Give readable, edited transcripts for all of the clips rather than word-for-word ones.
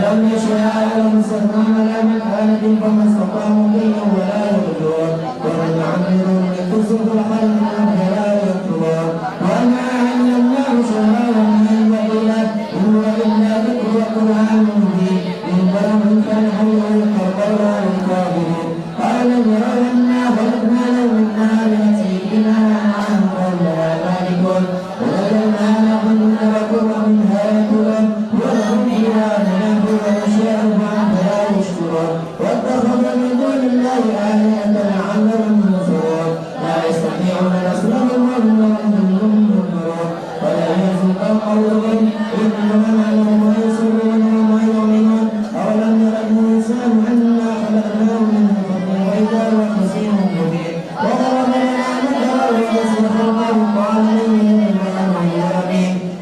ألم يشاء المسلمون على مكانة فما استطاعوا فيه ولا يرجون ومن يعمروا يكسب الخلق فلا يكفرون وما علمناه شرعا من البقية إن هو إلا ذكر وقرآن مبين إنه من كان حيا يقرب الكافرين قال يروا أنا خلقنا له من نار نسيبنا عن قولنا مالكون ووجدنا لهم نبكر منها يأكلون ولهم فيها منافع وأشياء فلا يشكرون واتخذ من دون الله آلهة لعلهم ينصرون لا يستطيعون نصرهم وهم ينصرون ولا يزيد قولهم إنما نعلم ويسرون وما يؤمنون أولم ير الإنسان أنا خلقناه من نطفة وإذا هو خصيم مبين وضرب لنا مثلا ونسي خلقه قال لن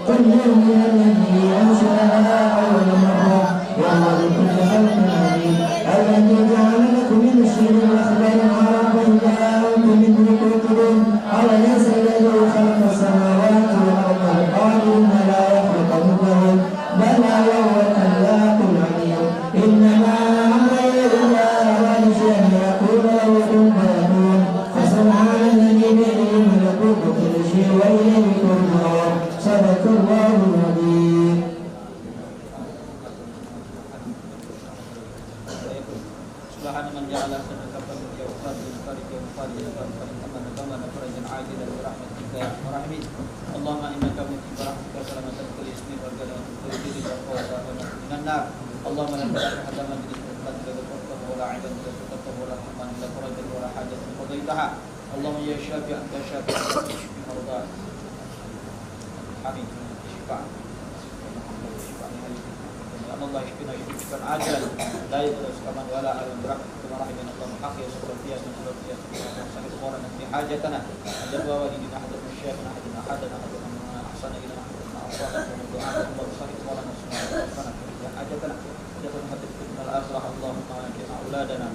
قل يوم الذي أنشأها أول مرة وهو بكل خلق عليم الذي جعل لكم من الشيء الأخضر نارا فإذا أنتم منه توقدون أوليس الذي خلق السماوات والأرض بقادر لا يخلق مثلهم بلى وهو الخلاق العليم إنما أمره إذا أراد شيئا يقول له كن فيكون فسبحان الذي بيده ملكوت كل شيء وإليه ترجعون صدق الله العظيم. سبحان من جعل سنكفر الجوفات للخارج والخارج للخارج كما كما فرجا عاجلا برحمتك يا ارحم الراحمين. اللهم انك مجيب برحمتك سلامة كل اسم والجلال كل دين والقوة من النار. اللهم لا تدع احدا من رحمتك غفرته ولا عيبا غفرته ولا رحما الا فرجا ولا حاجة قضيتها. اللهم يا شافع انت شافع اشفي مرضاك. حميد شفاء. Allah yashfina shifaan ajal la yadurru kaman wala alam برحمتك ورحمنا اللهم حق يا سبحانه وتعالى سنة قرنا في حاجتنا أجل ووالدنا أحد من شيخنا أحدنا أحدنا أحدنا أحسن إلى أحدنا أصابنا من دعاء الله صلى الله عليه وسلم في حاجتنا أجل حدثنا الآخرة اللهم أجمع أولادنا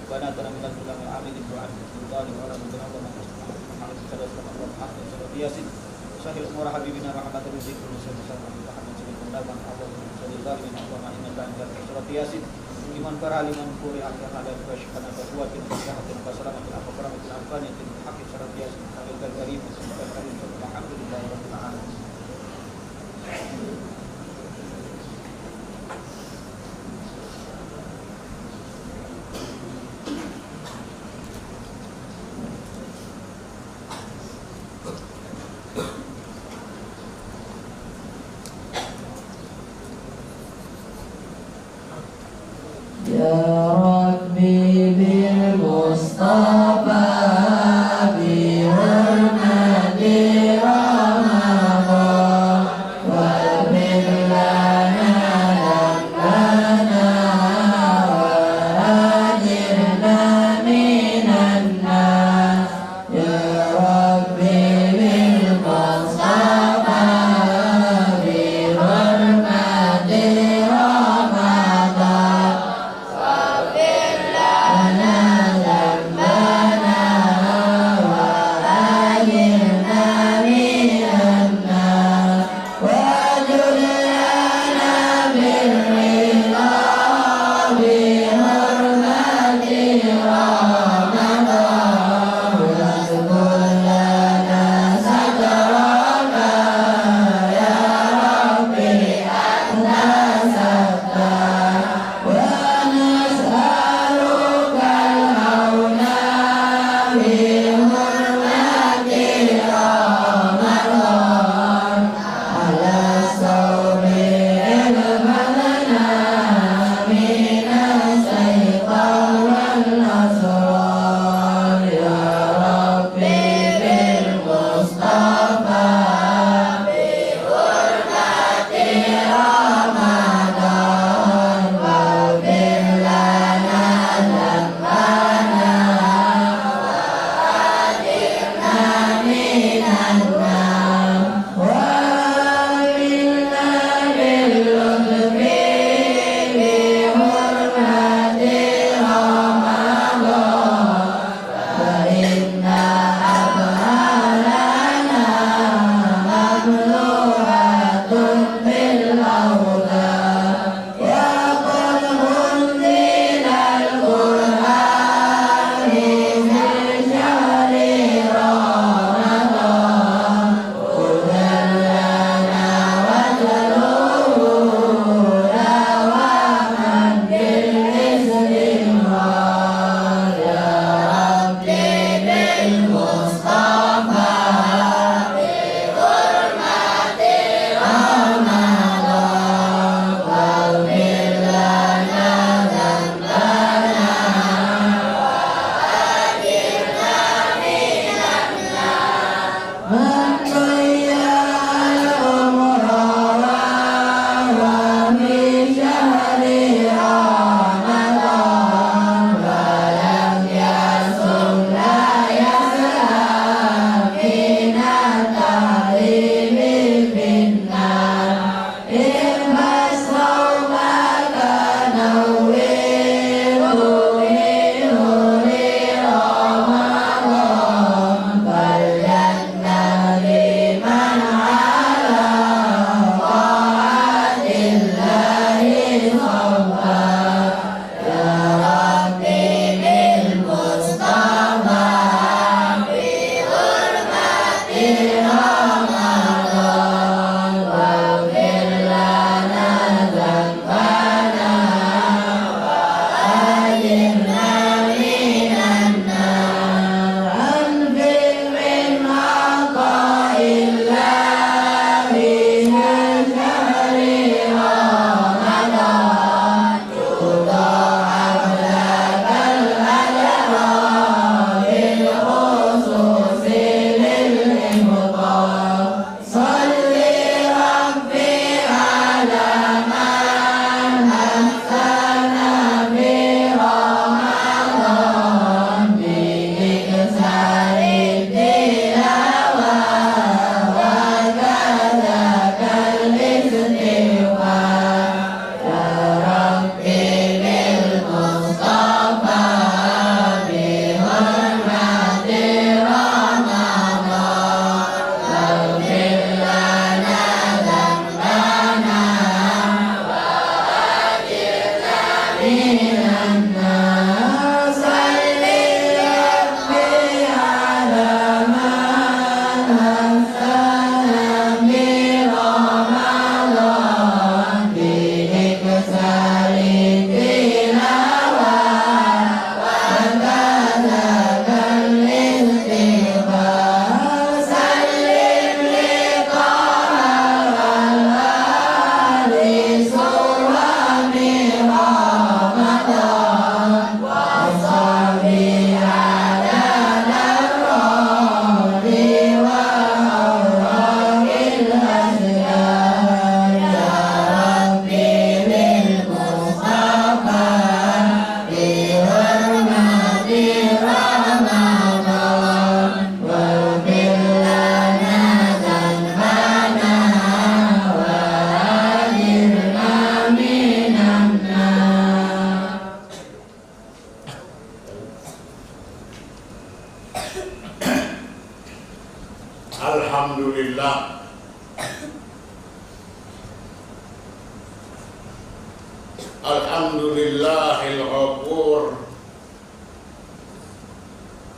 وبناتنا من الظلام العامل الدعاء الظالم ولا من ذنب وما نستطيع محمد صلى الله عليه وسلم حق سبب ياسين سهل أمور حبيبنا محمد رزق ونسأل الله محمد صلى الله عليه وسلم الظالمين اللهم إنك أنت سورة ياسين لمن قرأ لمن قرئ على فاشفنا بقوة وصحة وسلامة وكرامة الأنفانية حق سورة ياسين حبيبك الكريم وسلمك الكريم الحمد لله رب العالمين. Wa Alhamdulillahil ghafur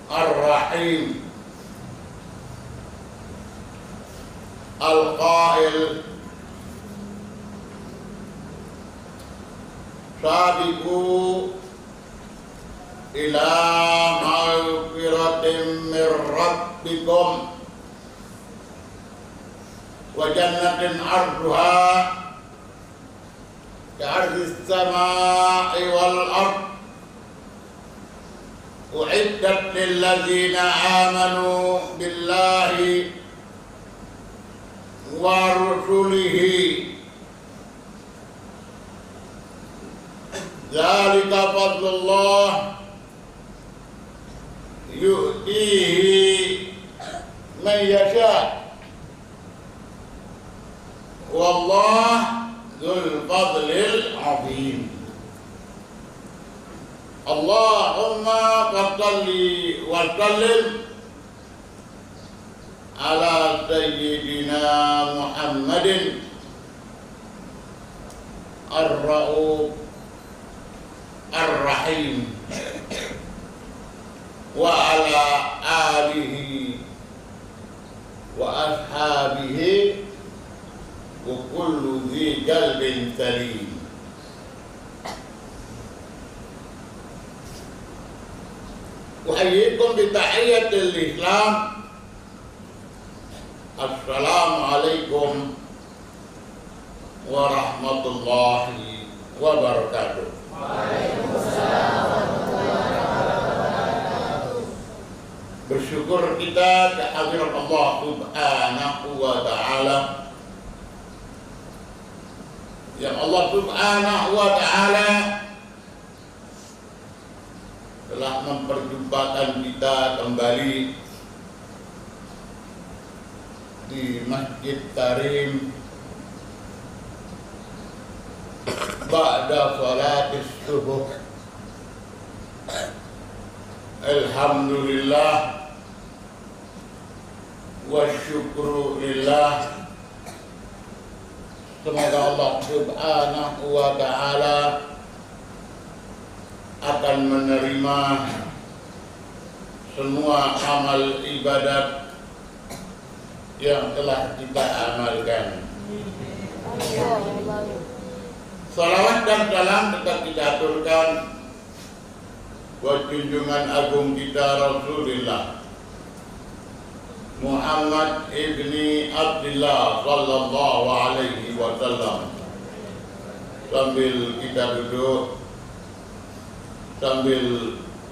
ar-rahim al-qail sabiqu ila maghfiratin min rabbikum wa jannatin arduha ka'ardis samai wal ard u'iddat lil ladzina amanu billahi wa rusulihi dzalika fadlullah yu'tihi man yasha wallahu dzul fadlil azim. Allahumma salli wa sallim ala sayyidina Muhammadin ar-ra'uf ar-rahim wa ala alihi wa ashabihi wa kullu dhi qalbin salim. Uhayyikum bi tahiyyatil Islam. Assalamualaikum warahmatullahi wabarakatuh. Waalaikumsalam warahmatullahi wabarakatuh. Bersyukur kita kehadirat Allah Subhanahu wa ta'ala, yang Allah Subhanahu wa ta'ala telah memperjumpakan kita kembali di Masjid Karim ba'da salatis subuh. Alhamdulillah wa syukru lillah. Semoga Allah Subhanahu wa ta'ala akan menerima semua amal ibadat yang telah kita amalkan. Salawat dan salam tetap kita aturkan buat junjungan agung kita Rasulullah Muhammad ibni Abdullah sallallahu alaihi wasallam. Sambil kita duduk, sambil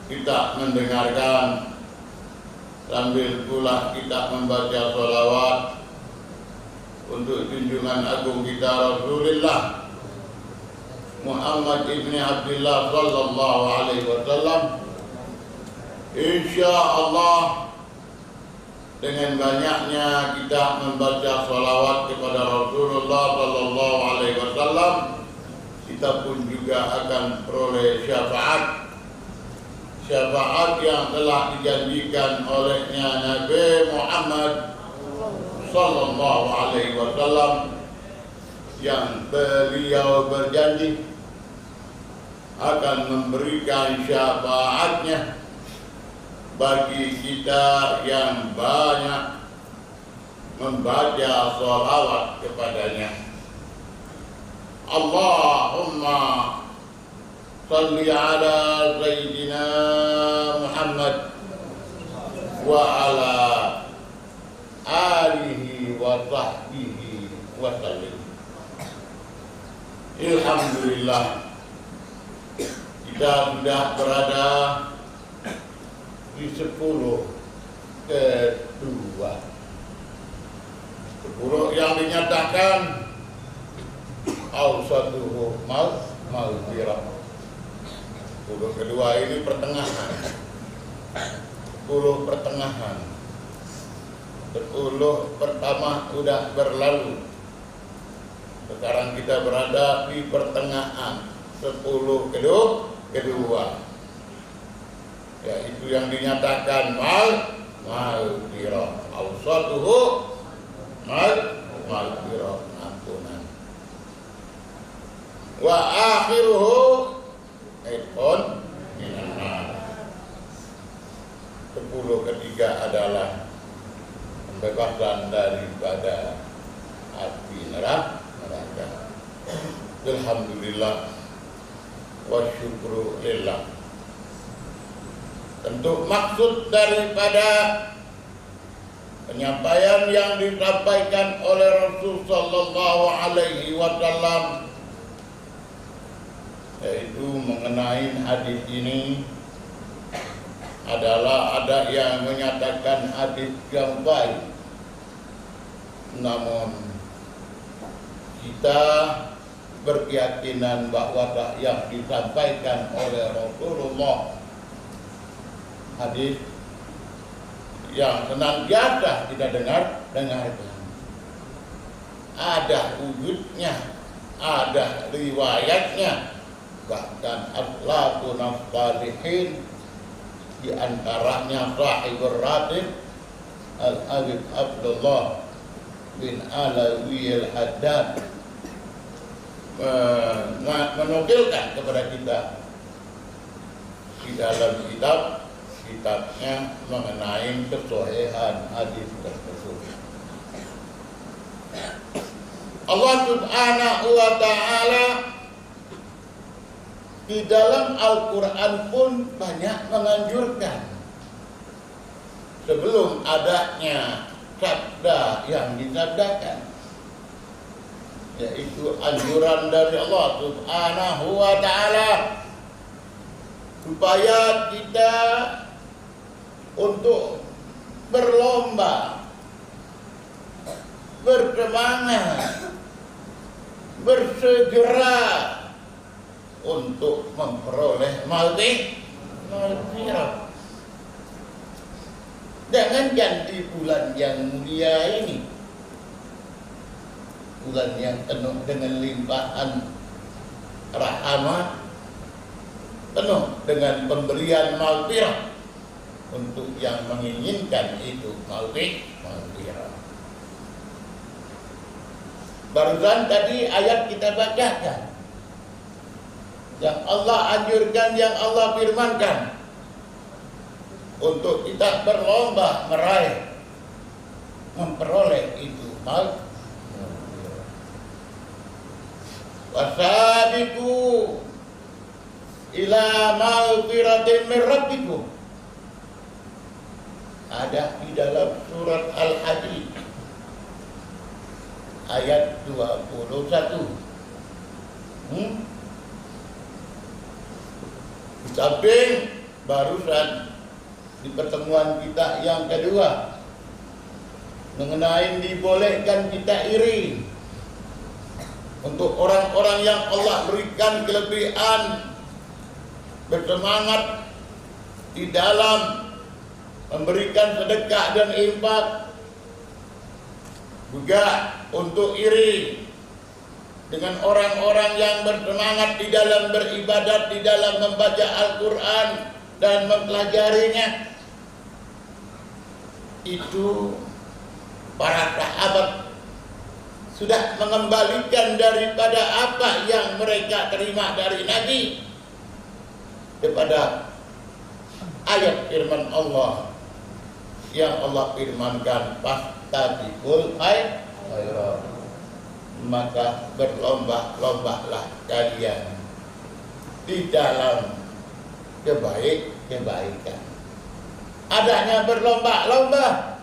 kita mendengarkan, sambil pula kita membaca sholawat untuk junjungan agung kita Rasulullah Muhammad ibni Abdullah sallallahu alaihi wasallam. Insya Allah dengan banyaknya kita membaca sholawat kepada Rasulullah sallallahu alaihi wasallam, kita pun juga akan peroleh syafaat yang telah dijanjikan olehnya Nabi Muhammad sallallahu alaihi wasallam, yang beliau berjanji akan memberikan syafaatnya bagi kita yang banyak membaca sholawat kepadanya. Allahumma salli ala Sayyidina Muhammad wa ala alihi wa sahbihi wa sallim. Alhamdulillah, kita sudah berada di 10 kedua. 10 yang dinyatakan awsatuhu maghfirah. 10 kedua ini pertengahan. 10 pertengahan. 10 pertama sudah berlalu. Sekarang kita berada di pertengahan 10 kedua. Ya, itu yang dinyatakan maghfirah. Awsatuhu maghfirah, ampunan. wa akhiruhu itqun minan nar. 10 ketiga adalah pembebasan daripada api neraka. Alhamdulillah wa syukru lillah. Tentu maksud daripada penyampaian yang disampaikan oleh Rasul sallallahu alaihi wasallam yaitu mengenai hadis ini adalah ada yang menyatakan hadis yang baik, namun kita berkeyakinan bahwa yang disampaikan oleh Rasulullah hadis yang senantiasa kita dengarkan, ada wujudnya, ada riwayatnya, bahkan akhlaqun salihin, di antaranya sahibur ratib Al-Habib Abdullah bin Alawi Al-Haddad menukilkan kepada kita di dalam kitabnya mengenai kesohihan hadis tersebut. Allah Subhanahu wa ta'ala di dalam Al-Quran pun banyak menganjurkan sebelum adanya sabda yang disabdakan, yaitu anjuran dari Allah Subhanahu wa ta'ala supaya kita untuk berlomba, bersemangat, bersegera untuk memperoleh maghfirah. Jangan ganti bulan yang mulia ini, bulan yang penuh dengan limpahan rahmat, penuh dengan pemberian maghfirah untuk yang menginginkan itu maghfirah. Barusan tadi ayat kita bacakan yang Allah anjurkan, yang Allah firmankan untuk kita berlomba meraih, memperoleh itu maghfirah. Wasabiqu ila maghfiratin min rabbikum, ada di dalam surat Al-Hadid ayat 21. Di samping barusan di pertemuan kita yang kedua mengenai dibolehkan kita iri untuk orang-orang yang Allah berikan kelebihan bersemangat di dalam memberikan sedekah dan infak, juga untuk iri dengan orang-orang yang bersemangat di dalam beribadat, di dalam membaca Al-Quran dan mempelajarinya. Itu para sahabat sudah mengembalikan daripada apa yang mereka terima dari Nabi kepada ayat firman Allah yang Allah firmankan, fastabiqul khairat, maka berlomba-lombalah kalian di dalam kebaikan. Adanya berlomba-lomba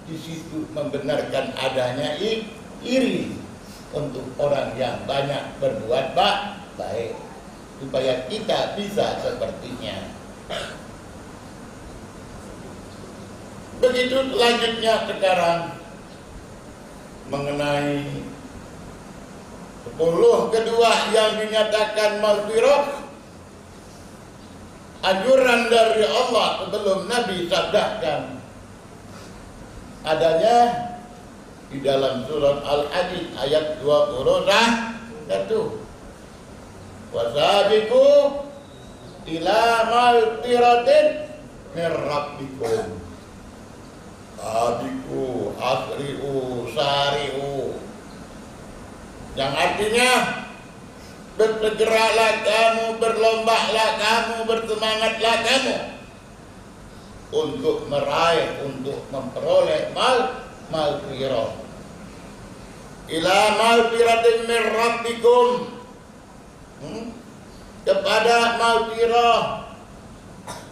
di situ membenarkan adanya iri untuk orang yang banyak berbuat baik, supaya kita bisa sepertinya. Begitu selanjutnya sekarang mengenai 10 kedua yang dinyatakan maghfirah, anjuran dari Allah sebelum Nabi sabdakan, adanya di dalam surat Al-Hadid ayat 21. Wasabiqu ila maghfiratin min rabbikum. Sabiqu, asri'u, sari'u, yang artinya bergeraklah kamu, berlombalah kamu, bersemangatlah kamu untuk meraih, untuk memperoleh maghfirah. Ila maghfiratin min rabbikum, kepada maghfirah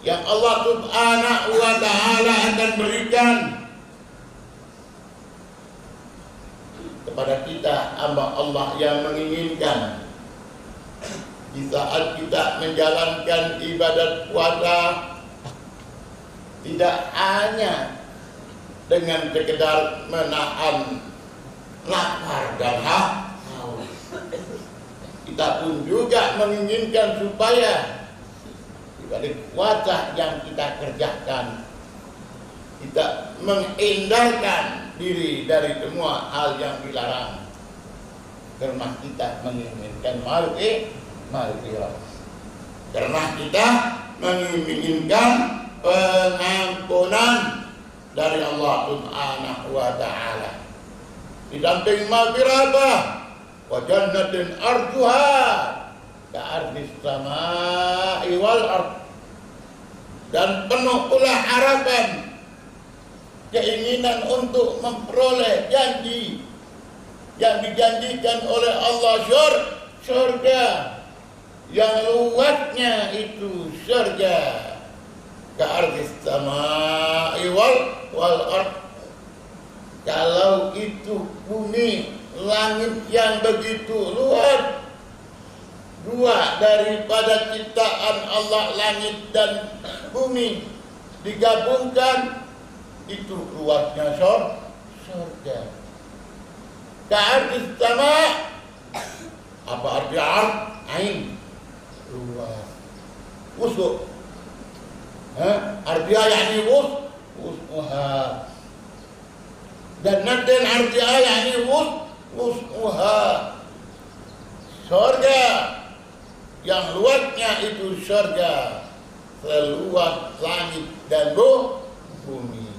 yang Allah Subhanahu wa ta'ala akan berikan kepada kita hamba Allah yang menginginkan. Di saat kita menjalankan ibadat puasa, tidak hanya dengan sekedar menahan lapar dan haus, kita pun juga menginginkan supaya ibadat puasa yang kita kerjakan, kita menghindarkan diri dari semua hal yang dilarang, karena kita menginginkan maghfirah, karena kita menginginkan pengampunan dari Allah Subhanahu wa ta'ala. Di samping maghfirah apa? Wa jannatin arduha ka'ardis sama'i wal ard, dan penuh pula harapan, keinginan untuk memperoleh janji yang dijanjikan oleh Allah, surga yang luasnya itu surga ka'ardis sama'i wal ard. Kalau itu bumi, langit yang begitu luas, dua daripada ciptaan Allah, langit dan bumi digabungkan, itu luasnya surga. Ka'ardis sama, apa arti ain? Luas. Wusuk. Artinya yakni wus'uha. Dan nanti artinya yakni wus'uha. Surga yang luasnya itu surga seluas langit dan bumi.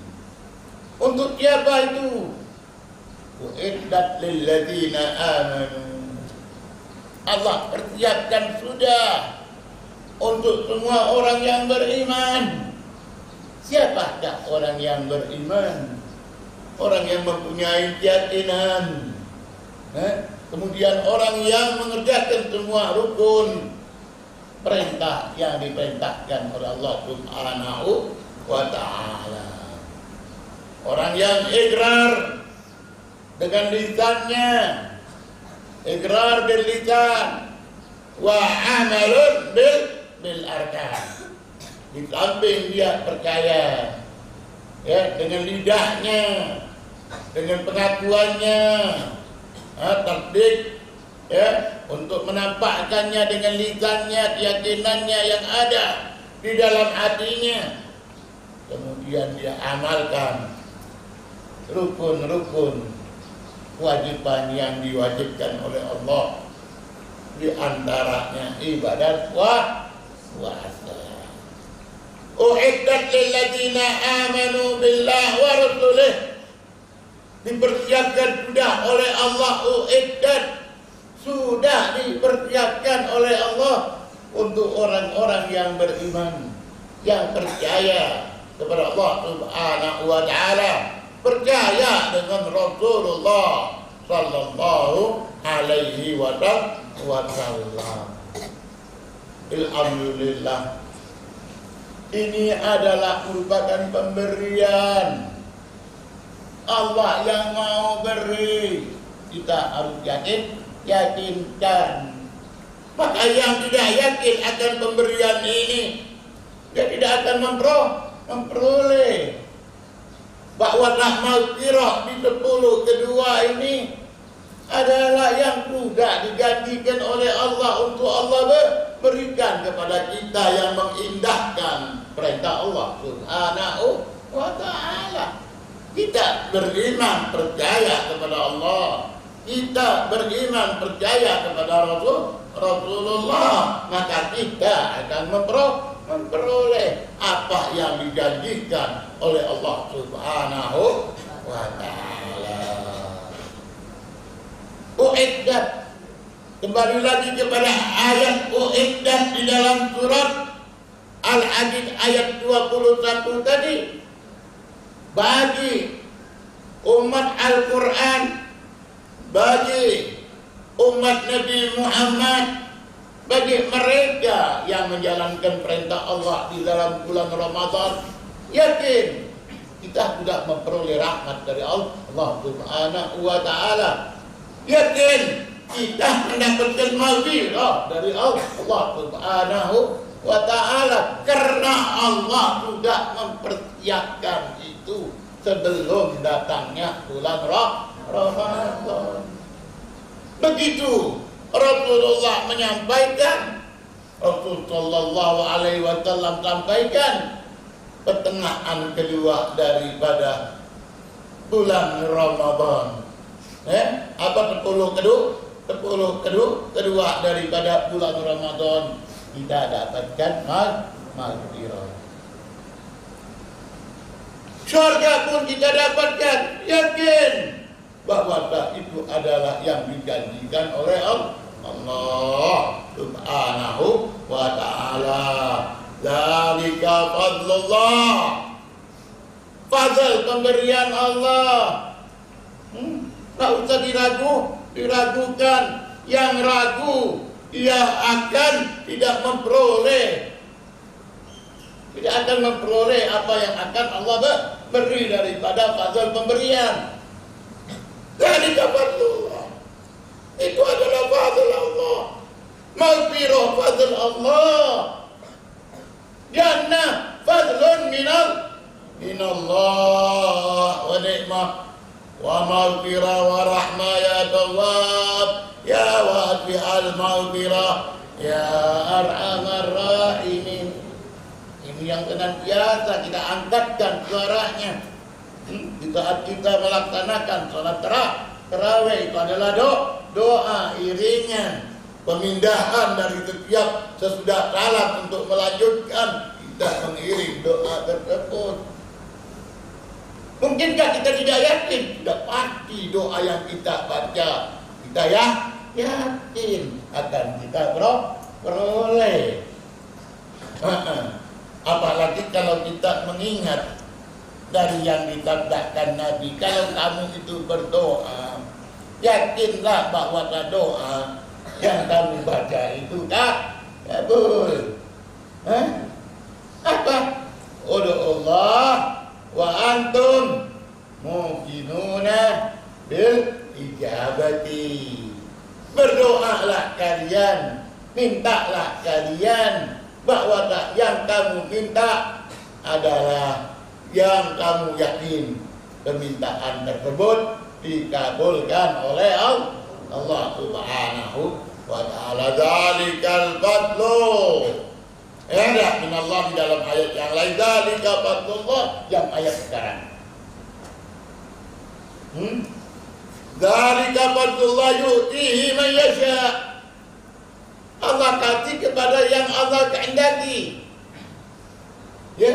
Untuk siapa itu? Uiddat lilladzina amanu. Allah persiapkan sudah untuk semua orang yang beriman. Siapakah orang yang beriman? Orang yang mempunyai keyakinan, kemudian orang yang mengerjakan semua rukun perintah yang diperintahkan oleh Allah Subhanahu wa ta'ala. Orang yang ikrar dengan lisannya, ikrar bil lisan, wa amalun bil arkan. Di samping dia percaya, ya, dengan lidahnya, dengan pengakuannya, tasdik, ya, untuk menampakkannya dengan lisannya, keyakinannya yang ada di dalam hatinya. Kemudian dia amalkan rukun-rukun kewajiban yang diwajibkan oleh Allah, di antaranya ibadat puasa. Uiddat lilladzina amanu billah wa rasulih, dipersiapkan sudah oleh Allah. Uiddat, sudah dipersiapkan oleh Allah untuk orang-orang yang beriman, yang percaya kepada Allah Subhanahu wa ta'ala, percaya dengan Rasulullah sallallahu alaihi wasallam. Alhamdulillah, ini adalah merupakan pemberian Allah yang mau beri. Kita harus yakinkan. Maka yang tidak yakin akan pemberian ini, dia tidak akan memperoleh. Bahwa maghfirah di 10 kedua ini adalah yang sudah dijanjikan oleh Allah untuk Allah berikan kepada kita yang mengindahkan perintah Allah Subhanahu wa ta'ala. Kita beriman percaya kepada Allah, kita beriman percaya kepada Rasulullah, maka kita akan memperoleh apa yang dijanjikan oleh Allah Subhanahu wa ta'ala. Uiddat, Kembali lagi kepada ayat Uiddat di dalam surat Al-Hadid ayat 21 tadi. Bagi umat Al-Quran, bagi umat Nabi Muhammad, bagi mereka yang menjalankan perintah Allah di dalam bulan Ramadan, yakin kita sudah memperoleh rahmat dari Allah Subhanahu wa Ta'ala. Yakin kita mendapatkan maghfirah dari Allah Subhanahu wa Ta'ala, karena Allah sudah mempersiapkan itu sebelum datangnya bulan Ramadan. Begitu Rasulullah menyampaikan, Rasul sallallahu alaihi wasallam sampaikan pertengahan kedua daripada bulan Ramadan. Apa 10 kedua daripada bulan Ramadan kita dapatkan maghfirah. Surga pun kita dapatkan, yakin bahwa itu adalah yang dijanjikan oleh Allah Subhanahu wa Ta'ala. Dzalika fadlullah, fadl pemberian Allah. Tak usah diragukan. Yang ragu ia akan tidak akan memperoleh apa yang akan Allah beri daripada fadl pemberian. Dzalika fadlullah, itu adalah fadl Allah, maghfirah fadl Allah, jannah fadlun minallah wa ni'mah wa maghfirah wa rahmah ya Tawwab ya wasi'al maghfirah ya arhamar rahimin. Ini yang senantiasa kita angkatkan suaranya di saat kita melaksanakan sholat tarawih. Itu adalah doa iringan pemindahan dari setiap sesudah salam untuk melanjutkan, kita mengiring doa tersebut. Mungkinkah kita tidak yakin? Tidak pasti doa yang kita baca kita yakin akan kita peroleh. Apalagi kalau kita mengingat dari yang disabdakan Nabi, kalau kamu itu berdoa, yakinlah bahwa doa yang kamu baca itu kabul. Apa? Ud'ullah wa antum muqinuna bil ijabati. Berdoalah kalian, mintalah kalian bahwa yang kamu minta adalah yang kamu yakin permintaan tersebut dikabulkan oleh Allah Subhanahu wa Ta'ala. Dzalikal fadlu, ada min Allah di dalam ayat yang lain. Dzalika fadlullah, yang ayat sekarang. Dzalika fadlullah yu'tihi man yasha. Allah kasih kepada yang Allah kehendaki. Ya.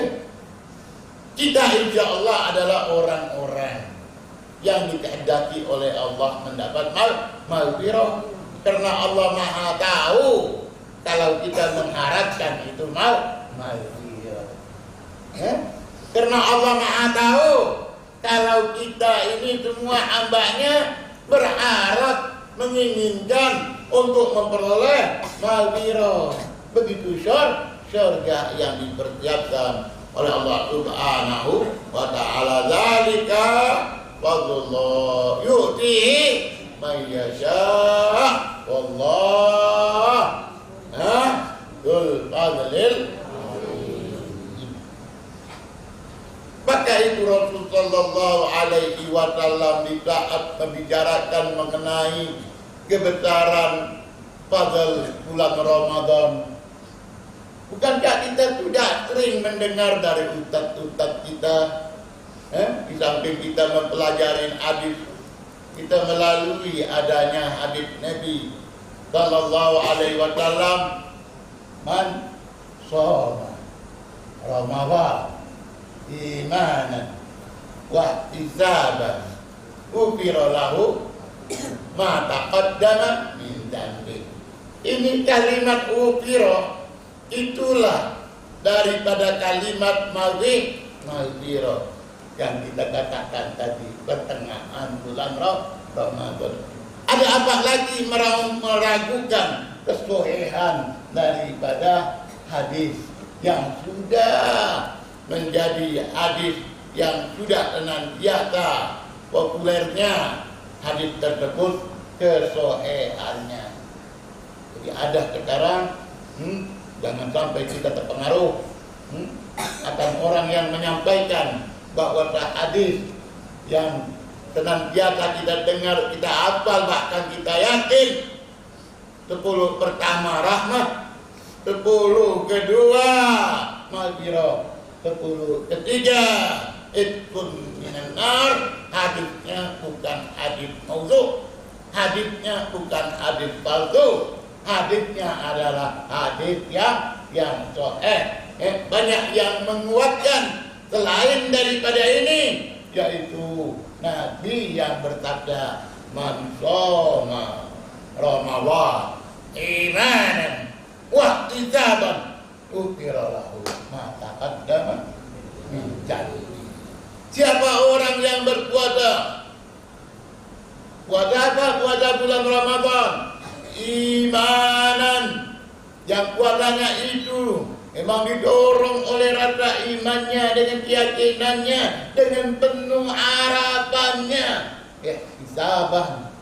Kita insya Allah adalah orang-orang yang dikehendaki oleh Allah mendapat maghfirah, karena Allah Maha tahu kalau kita mengharapkan itu maghfirah. Karena Allah Maha tahu kalau kita ini semua hambanya berharap menginginkan untuk memperoleh maghfirah. Begitu surga yang dipersiapkan oleh Allah Subhanahu wa Ta'ala. Dzalika fadlullah yu'tihi man yasha wallah dzul fadlil. Maka itu Rasul sallallahu alaihi wasallam di saat membicarakan mengenai kebesaran fadl bulan Ramadan, bukankah kita sudah sering mendengar dari ustaz-ustaz kita? Di samping kita mempelajari hadis, kita melalui adanya hadis Nabi sallallahu alaihi wasallam, man shoma Ramadan imanan wa ihtisaban ghufira lahu ma taqaddama min min dzambik. Ini kalimat ufiro, itulah daripada kalimat maghfirah yang kita katakan tadi pertengahan bulan Ramadan. Ada apa lagi meragukan kesohihan daripada hadis yang sudah menjadi hadis yang sudah senantiasa populernya hadis tersebut kesohihannya. Jadi ada sekarang jangan sampai kita terpengaruh akan orang yang menyampaikan bahwa hadis yang senantiasa kita dengar, kita hafal, bahkan kita yakin 10 pertama rahmat, 10 kedua maghfirah, 10 ketiga itqun minan nar. Hadisnya bukan hadis maudhu', hadisnya bukan hadis palsu, hadisnya adalah hadis yang sahih. Banyak yang menguatkan selain daripada ini, yaitu Nabi yang bersabda, man shoma Ramadan imanan wa ihtisaban ghufira lahu ma taqaddama min dhanbi. Siapa orang yang berpuasa, puasa apa? Puasa bulan Ramadan, imanan, yang puasanya itu memang didorong oleh rasa imannya, dengan keyakinannya, dengan penuh harapannya, ihtisaban,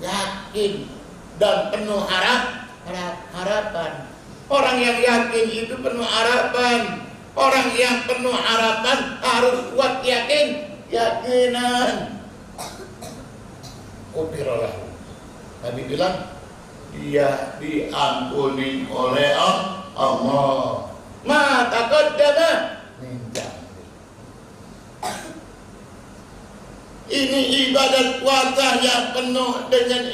yakin dan penuh harapan. Orang yang yakin itu penuh harapan. Orang yang penuh harapan harus kuat yakinan. Ghufira. Nabi bilang dia diampuni oleh Allah. Ma taqaddama min dhanbi. Ini ibadat puasa yang penuh dengan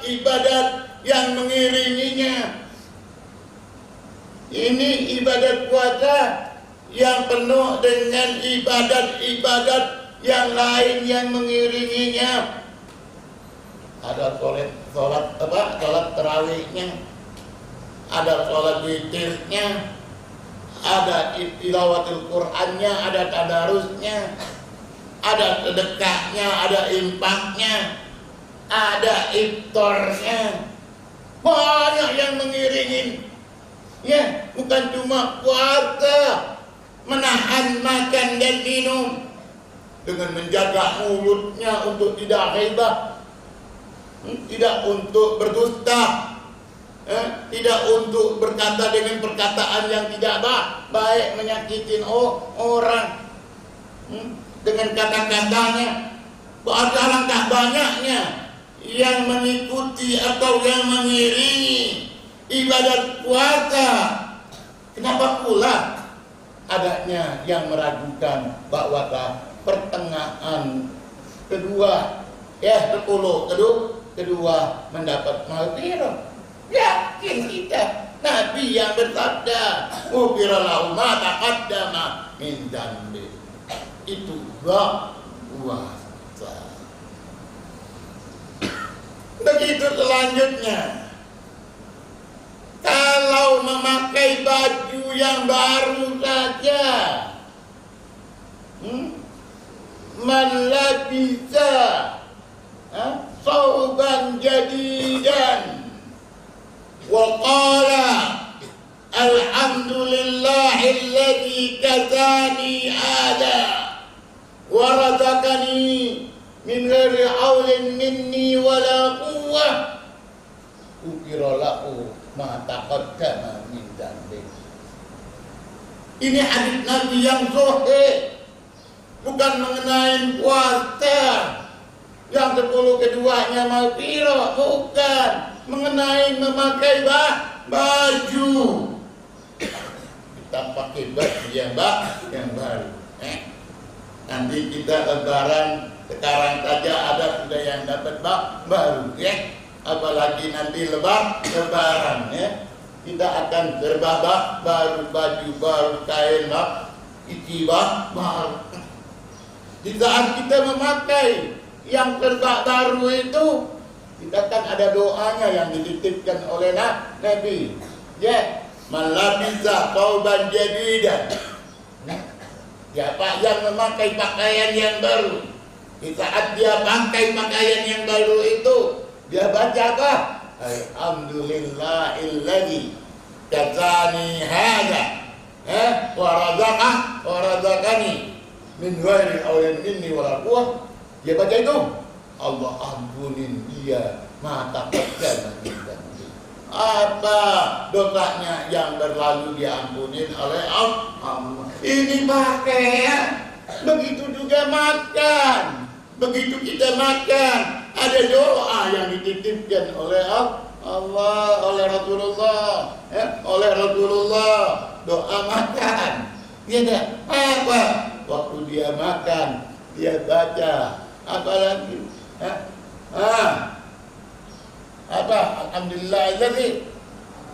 ibadat yang mengiringinya. Ini ibadat puasa yang penuh dengan ibadat yang lain yang mengiringinya. Ada sholat tarawihnya, ada sholat witirnya, ada tilawatul Qur'annya, ada tadarusnya, ada sedekahnya, ada infaknya, ada iftarnya. Banyak yang mengiringi. Ya, bukan cuma puasa, menahan makan dan minum dengan menjaga mulutnya untuk tidak ghibah, tidak untuk berdusta, tidak untuk berkata dengan perkataan yang tidak baik, menyakitin orang dengan kata-katanya. Alangkah banyaknya yang mengikuti atau yang mengiringi ibadat puasa. Kenapa pula adanya yang meragukan bahwa pertengahan kedua 10 kedua mendapat maghfirah? Yakin kita, Nabi yang bersabda, ghufira lahu ma taqaddama min dhanbi. Itu puasa. Begitu selanjutnya, kalau memakai baju yang baru saja, man labisa sauban jadidan wa qala alhamdulillahilladzi kasani ada wa razaqani min ghairi haulin minni wala quwwah, ghufira lahu ma taqaddama min dhanbi. Ini hadis Nabi yang sahih, bukan mengenai puasa yang 10 keduanya maghfirah, bukan mengenai memakai baju. Kita pakai baju yang baru. Nanti kita lebaran, sekarang saja ada sudah yang dapat baru, ya. Apalagi nanti lebaran, ya. Kita akan serba baru, baju baru, kain isi baru. Di saat kita memakai yang serba baru itu, Kita kan ada doanya yang dititipkan oleh Nabi. Ya, man labisa thawban jadidan. Siapa yang memakai pakaian yang baru, di saat dia pakai pakaian yang baru itu, dia baca apa? Alhamdulillahilladzi kadzani hadza wa razaqani min ghairi haulin minni wala quwwah. Dia baca itu, Allah ampunin dia mata pekan. Apa dosanya yang berlalu diampunin oleh Allah. Ini pakaian, begitu juga makan. Begitu kita makan, ada doa yang dititipkan oleh Allah, oleh Rasulullah, oleh Rasulullah, doa makan. Dia ada apa? Waktu dia makan, dia baca apa lagi? Apa? Alhamdulillahilladzi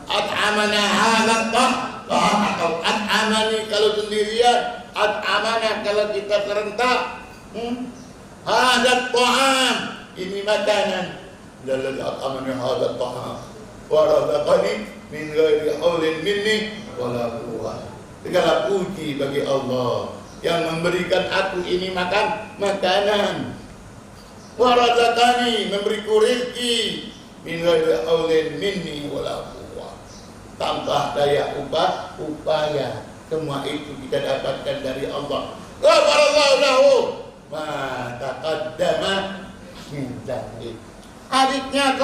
at'amana hadzal atau at'amani kalau sendirian, at'amana kalau kita serentak. Hadzal ta'am, ini makanan. Lalladzi at'amani hadzal ta'am wa razaqani min ghairi haulin minni wala quwwah. Segala puji bagi Allah yang memberikan aku ini makanan. Wa razaqani, memberiku rezeki min ghairi haulin minni wala quwwah. Tanpa daya upaya, semua itu kita dapatkan dari Allah. Ghafarallahu lahu ma taqaddama min dzambi. Adiknya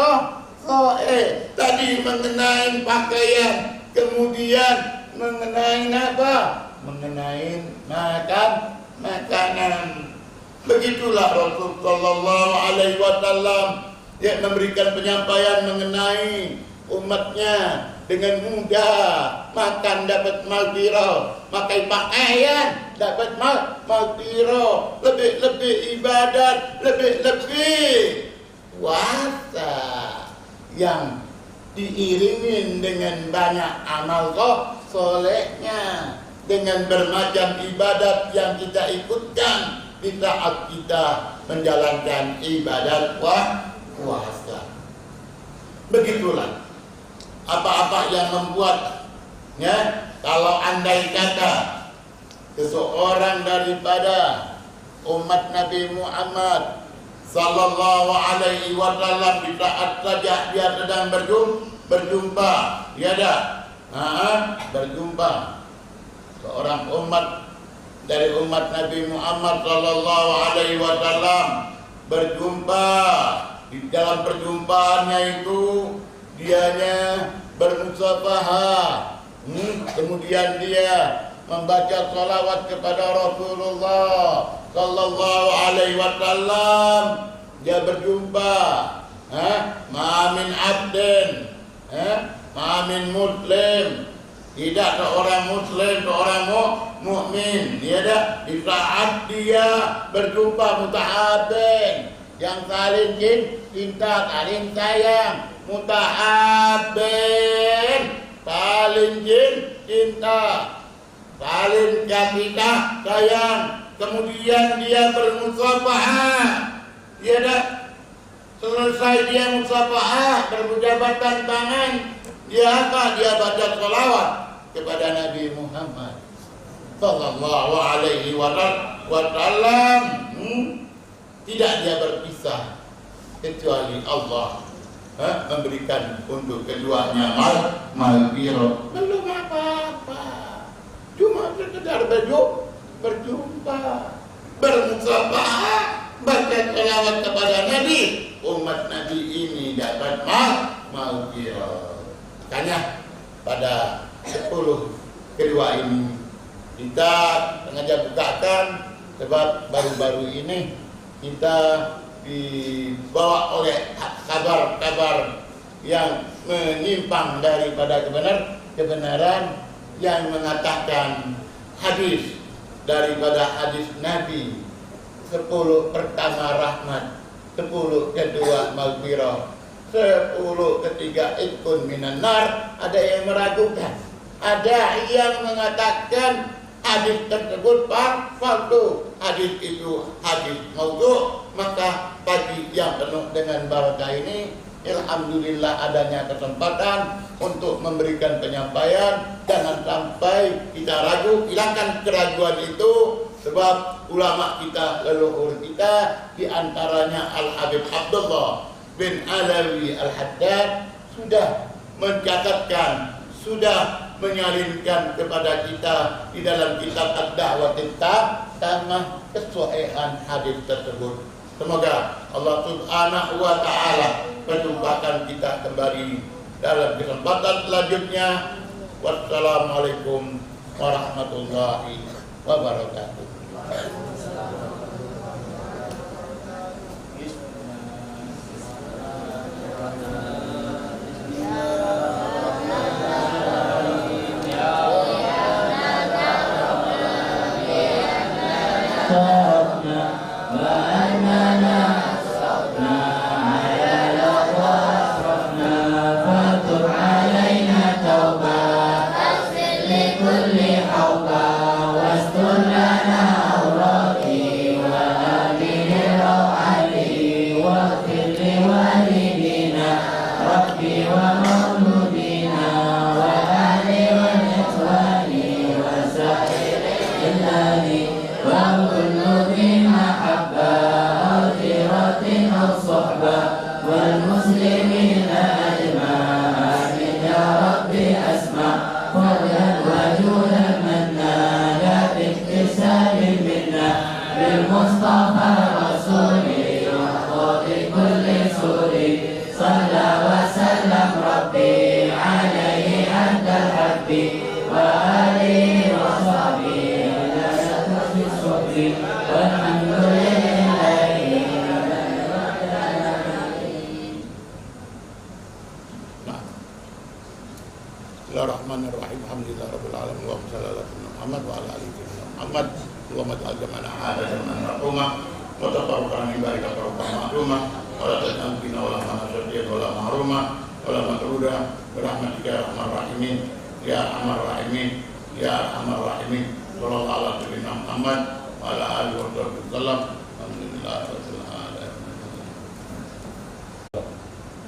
tadi mengenai pakaian, kemudian mengenai apa? Mengenai makanan. Begitulah Rasul sallallahu alaihi wasallam dia memberikan penyampaian mengenai umatnya dengan mudah. Makan dapat maghfirah, pakai pakaian dapat maghfirah, lebih ibadat, lebih puasa yang diiringin dengan banyak amal solehnya, dengan bermacam ibadat yang kita ikutkan di saat kita menjalankan ibadat puasa. Begitulah apa-apa yang membuatnya, kalau andai kata seseorang daripada umat Nabi Muhammad sallallahu alaihi wasallam di saat saja dia sedang berjumpa, berjumpa seorang umat dari umat Nabi Muhammad sallallahu alaihi wasallam berjumpa, di dalam perjumpaannya itu dianya bermusafahah, kemudian dia membaca salawat kepada Rasulullah sallallahu alaihi wasallam. Dia berjumpa, ma'amin abdin, ma'amin muslim, tidak seorang muslim, seorang mukmin. Dia ada di saat dia berjumpa mutahabin, yang saling cinta, saling sayang, mutahabin, saling cinta, saling kasih sayang. Kemudian dia bermusafahah. Dia dah selesai dia musafahah, berjabatan tangan, dia apa? Dia baca salawat kepada Nabi Muhammad sallallahu alaihi wasallam. Tidak dia berpisah kecuali Allah memberikan untuk keduanya maghfirah. Belum apa-apa, cuma sekedar berjumpa, bermusafahah, baca salawat kepada Nabi. Umat Nabi ini dapat maghfirah. Makanya pada 10 kedua ini kita sengaja bukakan, sebab baru-baru ini kita dibawa oleh kabar-kabar yang menyimpang daripada kebenaran, yang mengatakan hadis daripada hadis Nabi, 10 pertama rahmat, 10 kedua maghfirah, 10 ketiga itqun minan nar. Ada yang meragukan, ada yang mengatakan hadis tersebut palsu, hadis itu hadis maudhu, maka pagi yang penuh dengan barakah ini alhamdulillah adanya kesempatan untuk memberikan penyampaian. Jangan sampai kita ragu, hilangkan keraguan itu, sebab ulama kita, leluhur kita, diantaranya Al-Habib Abdullah bin Alawi Al-Haddad sudah mencatatkan, sudah menyalinkan kepada kita di dalam kitab Ad-Da'wah tentang kesahihan hadis tersebut. Semoga Allah Subhanahu wa Ta'ala perjumpakan kita kembali dalam kesempatan selanjutnya. Wassalamualaikum warahmatullahi wabarakatuh. Bismillahirrahmanirrahim. Alhamdulillah rabbil alamin. Allahumma shalli ala sayyidina Muhammad wa ala ali sayyidina Muhammad. Allahumma ja'al jama'ana hadha jama'an marhumah wa tafarraqana min barika tafarraqan ma'rumah wa la taj'al fina wa la manasiyah wa la mahrumah wa la makruda bi rahmatika ya arhamar rahimin ya arhamar rahimin ya arhamar rahimin. Sallallahu ala sayyidina Muhammad wa ala alihi wa sahbihi wasallam. Alhamdulillah.